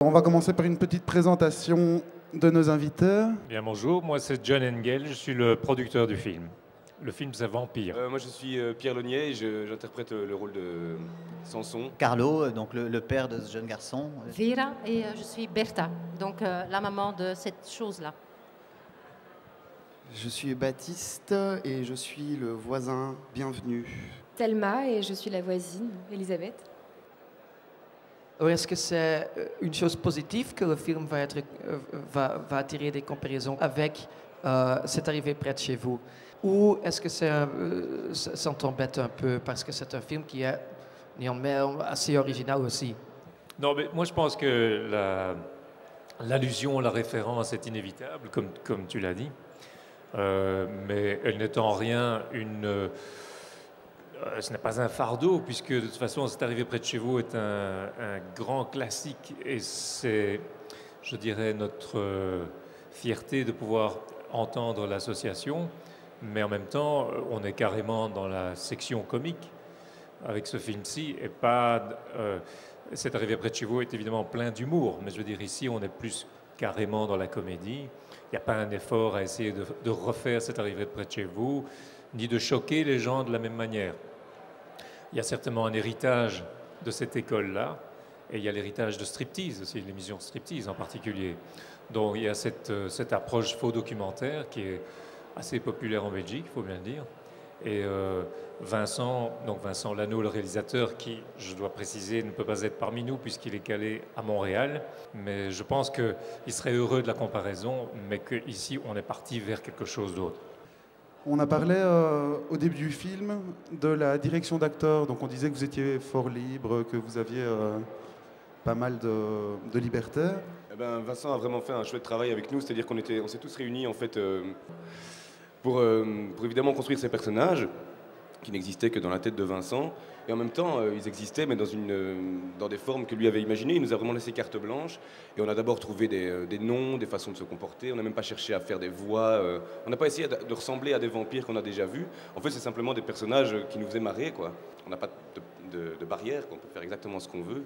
On va commencer par une petite présentation de nos invités. Bien, bonjour, moi c'est John Engel, je suis le producteur du film. Le film c'est Vampire. Moi je suis Pierre Launier et j'interprète le rôle de Samson. Carlo, donc le père de ce jeune garçon. Vera et je suis Bertha, donc la maman de cette chose-là. Je suis Baptiste et je suis le voisin bienvenu. Thelma et je suis la voisine, Elisabeth. Est-ce que c'est une chose positive que le film va attirer des comparaisons avec C'est arrivé près de chez vous? Ou est-ce que ça t'embête un peu parce que c'est un film qui est assez original aussi? Non, mais moi je pense que l'allusion, la référence est inévitable, comme tu l'as dit. Mais elle n'est en rien ce n'est pas un fardeau, puisque de toute façon, C'est arrivé près de chez vous est un grand classique et c'est, je dirais, notre fierté de pouvoir entendre l'association, mais en même temps, on est carrément dans la section comique avec ce film-ci et pas. C'est arrivé près de chez vous est évidemment plein d'humour, mais je veux dire, ici, on est plus carrément dans la comédie. Il n'y a pas un effort à essayer de refaire C'est arrivé près de chez vous, ni de choquer les gens de la même manière. Il y a certainement un héritage de cette école-là, et il y a l'héritage de Striptease aussi, l'émission Striptease en particulier. Donc il y a cette approche faux documentaire qui est assez populaire en Belgique, il faut bien le dire. Et Vincent Lano, le réalisateur, qui, je dois préciser, ne peut pas être parmi nous puisqu'il est calé à Montréal, mais je pense qu'il serait heureux de la comparaison, mais qu'ici on est parti vers quelque chose d'autre. On a parlé au début du film de la direction d'acteurs, donc on disait que vous étiez fort libre, que vous aviez pas mal de liberté. Eh ben, Vincent a vraiment fait un chouette travail avec nous, c'est-à-dire on s'est tous réunis en fait pour évidemment construire ces personnages qui n'existaient que dans la tête de Vincent. Et en même temps, ils existaient, mais dans des formes que lui avait imaginées. Il nous a vraiment laissé carte blanche. Et on a d'abord trouvé des noms, des façons de se comporter. On n'a même pas cherché à faire des voix. On n'a pas essayé de ressembler à des vampires qu'on a déjà vus. En fait, c'est simplement des personnages qui nous faisaient marrer, quoi. On n'a pas de barrière, qu'on peut faire exactement ce qu'on veut.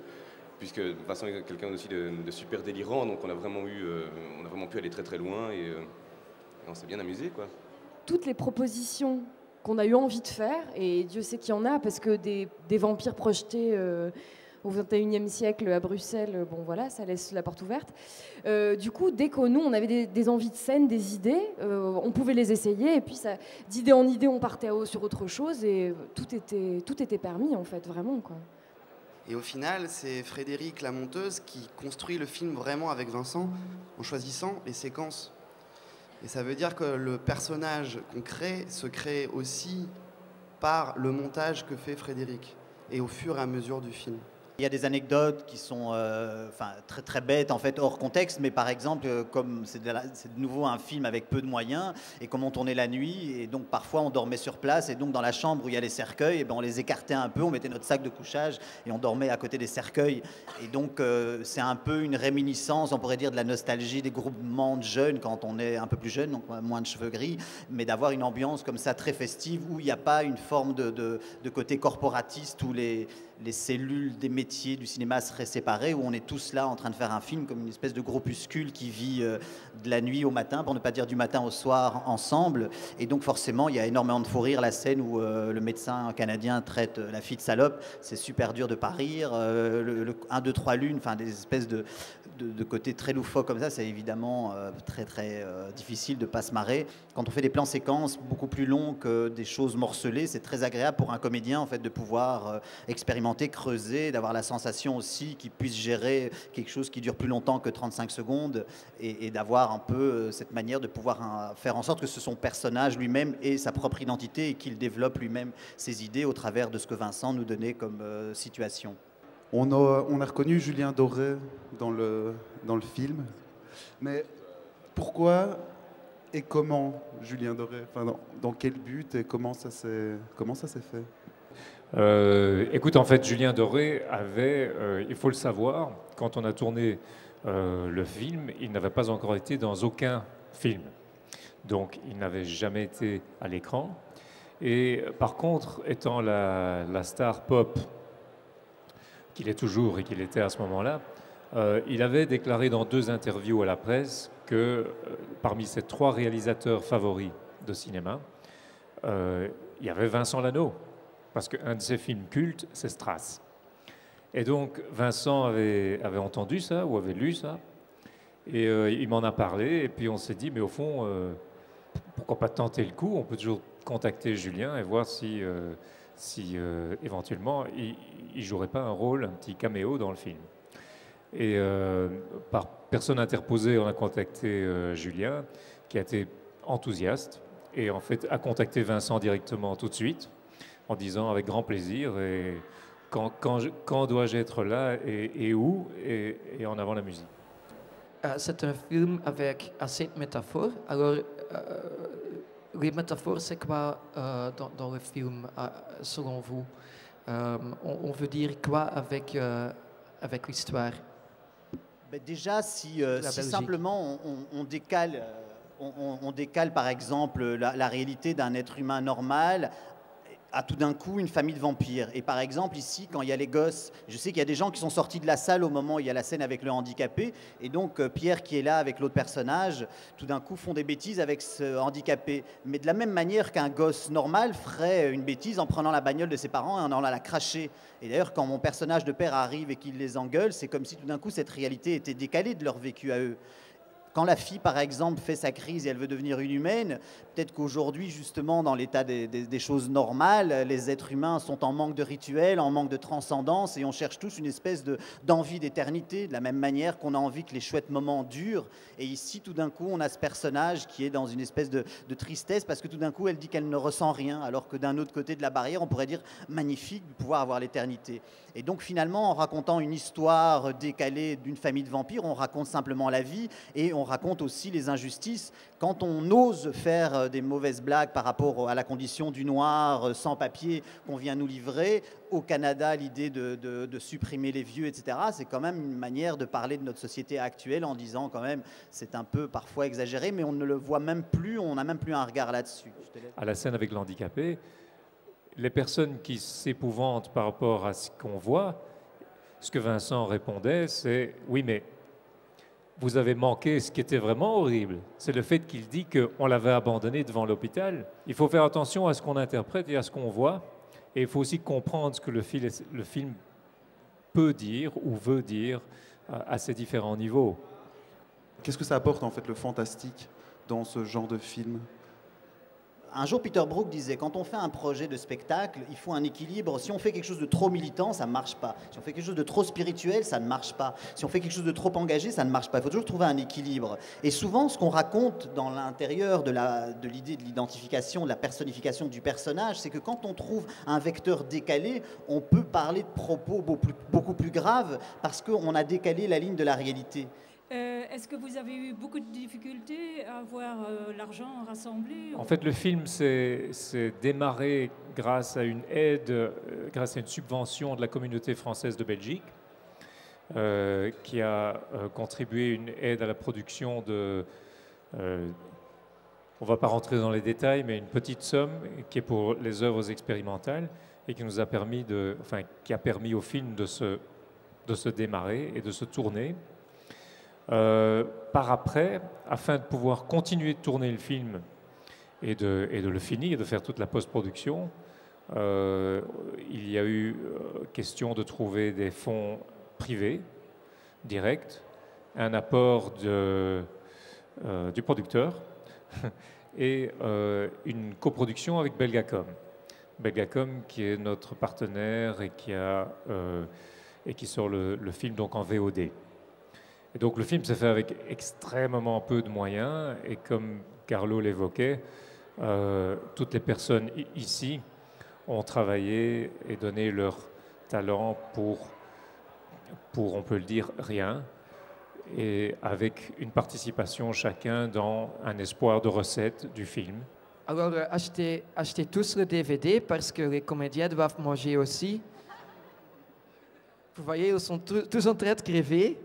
Puisque Vincent est quelqu'un aussi de super délirant. Donc on a vraiment pu aller très très loin. Et on s'est bien amusé, quoi. Toutes les propositions qu'on a eu envie de faire, et Dieu sait qu'il y en a, parce que des vampires projetés au XXIe siècle à Bruxelles, bon voilà, ça laisse la porte ouverte. Du coup, dès que nous, on avait des envies de scène, des idées, on pouvait les essayer, et puis d'idée en idée, on partait sur autre chose, et tout était permis, en fait, vraiment, quoi. Et au final, c'est Frédéric, la monteuse, qui construit le film vraiment avec Vincent en choisissant les séquences. Et ça veut dire que le personnage qu'on crée se crée aussi par le montage que fait Frédéric et au fur et à mesure du film. Il y a des anecdotes qui sont très, très bêtes, en fait, hors contexte, mais par exemple, comme c'est de nouveau un film avec peu de moyens, et comme on tournait la nuit, et donc parfois on dormait sur place, et donc dans la chambre où il y a les cercueils, et ben on les écartait un peu, on mettait notre sac de couchage, et on dormait à côté des cercueils. Et donc c'est un peu une réminiscence, on pourrait dire, de la nostalgie des groupements de jeunes quand on est un peu plus jeune, donc moins de cheveux gris, mais d'avoir une ambiance comme ça très festive, où il n'y a pas une forme de côté corporatiste, où les cellules des métiers du cinéma seraient séparées, où on est tous là en train de faire un film comme une espèce de groupuscule qui vit de la nuit au matin, pour ne pas dire du matin au soir, ensemble. Et donc forcément, il y a énormément de fou rire. La scène où le médecin canadien traite la fille de salope, c'est super dur de pas rire. 1, 2, 3 lunes, enfin des espèces de côté très loufoque comme ça, c'est évidemment très très difficile de pas se marrer. Quand on fait des plans séquences beaucoup plus longs que des choses morcelées, c'est très agréable pour un comédien en fait de pouvoir expérimenter, creuser, d'avoir la sensation aussi qu'il puisse gérer quelque chose qui dure plus longtemps que 35 secondes et d'avoir un peu cette manière de pouvoir faire en sorte que son personnage lui-même ait sa propre identité et qu'il développe lui-même ses idées au travers de ce que Vincent nous donnait comme situation. On a reconnu Julien Doré dans le film, mais pourquoi et comment Julien Doré, enfin, dans quel but et comment ça s'est fait? Écoute, en fait, Julien Doré avait, il faut le savoir, quand on a tourné le film, il n'avait pas encore été dans aucun film. Donc, il n'avait jamais été à l'écran. Et par contre, étant la star pop qu'il est toujours et qu'il était à ce moment-là, Il avait déclaré dans 2 interviews à la presse que parmi ses 3 réalisateurs favoris de cinéma, il y avait Vincent Lano, parce qu'un de ses films cultes, c'est Strass. Et donc Vincent avait entendu ça, ou avait lu ça, et il m'en a parlé, et puis on s'est dit, mais au fond, pourquoi pas tenter le coup? On peut toujours contacter Julien et voir si éventuellement il jouerait pas un rôle, un petit caméo dans le film. Et par personne interposée, on a contacté Julien, qui a été enthousiaste, et en fait a contacté Vincent directement tout de suite, en disant avec grand plaisir, et quand dois-je être là, et où, et en avant la musique. C'est un film avec assez de métaphores. Alors, les métaphores, c'est quoi dans le film, selon vous? On veut dire quoi avec l'histoire? Ben déjà, si Belgique. simplement on décale, on décale par exemple la réalité d'un être humain normal à tout d'un coup une famille de vampires. Et par exemple ici, quand il y a les gosses, je sais qu'il y a des gens qui sont sortis de la salle au moment où il y a la scène avec le handicapé, et donc Pierre qui est là avec l'autre personnage, tout d'un coup font des bêtises avec ce handicapé. Mais de la même manière qu'un gosse normal ferait une bêtise en prenant la bagnole de ses parents et en allant la cracher. Et d'ailleurs, quand mon personnage de père arrive et qu'il les engueule, c'est comme si tout d'un coup cette réalité était décalée de leur vécu à eux. Quand la fille, par exemple, fait sa crise et elle veut devenir une humaine, peut-être qu'aujourd'hui, justement, dans l'état des choses normales, les êtres humains sont en manque de rituels, en manque de transcendance, et on cherche tous une espèce d'envie d'éternité, de la même manière qu'on a envie que les chouettes moments durent. Et ici, tout d'un coup, on a ce personnage qui est dans une espèce de tristesse, parce que tout d'un coup, elle dit qu'elle ne ressent rien, alors que d'un autre côté de la barrière, on pourrait dire magnifique de pouvoir avoir l'éternité. Et donc, finalement, en racontant une histoire décalée d'une famille de vampires, on raconte simplement la vie, et on raconte aussi les injustices. Quand on ose faire des mauvaises blagues par rapport à la condition du noir sans papier qu'on vient nous livrer, au Canada, l'idée de supprimer les vieux, etc., c'est quand même une manière de parler de notre société actuelle en disant quand même, c'est un peu parfois exagéré, mais on ne le voit même plus, on n'a même plus un regard là-dessus. À la scène avec l'handicapé, les personnes qui s'épouvantent par rapport à ce qu'on voit, ce que Vincent répondait, c'est « oui, mais vous avez manqué ce qui était vraiment horrible. C'est le fait qu'il dit qu'on l'avait abandonné devant l'hôpital. Il faut faire attention à ce qu'on interprète et à ce qu'on voit. Et il faut aussi comprendre ce que le film peut dire ou veut dire à ces différents niveaux. Qu'est-ce que ça apporte en fait le fantastique dans ce genre de film ? Un jour, Peter Brook disait, quand on fait un projet de spectacle, il faut un équilibre. Si on fait quelque chose de trop militant, ça ne marche pas. Si on fait quelque chose de trop spirituel, ça ne marche pas. Si on fait quelque chose de trop engagé, ça ne marche pas. Il faut toujours trouver un équilibre. Et souvent, ce qu'on raconte dans l'intérieur de l'idée de l'identification, de la personnification du personnage, c'est que quand on trouve un vecteur décalé, on peut parler de propos beaucoup plus graves parce qu'on a décalé la ligne de la réalité. Est-ce que vous avez eu beaucoup de difficultés à avoir l'argent rassemblé? En fait, le film s'est démarré grâce à une aide, grâce à une subvention de la communauté française de Belgique, qui a contribué une aide à la production de... on ne va pas rentrer dans les détails, mais une petite somme qui est pour les œuvres expérimentales et qui nous a permis qui a permis au film de se démarrer et de se tourner. Par après, afin de pouvoir continuer de tourner le film et de le finir, de faire toute la post-production, il y a eu question de trouver des fonds privés, directs, un apport du producteur et une coproduction avec Belgacom. Belgacom qui est notre partenaire et qui sort le film donc en VOD. Et donc le film s'est fait avec extrêmement peu de moyens et comme Carlo l'évoquait, toutes les personnes ici ont travaillé et donné leur talent pour, on peut le dire, rien, et avec une participation chacun dans un espoir de recette du film. Alors achetez tous le DVD parce que les comédiens doivent manger aussi. Vous voyez, ils sont tous en train de crever.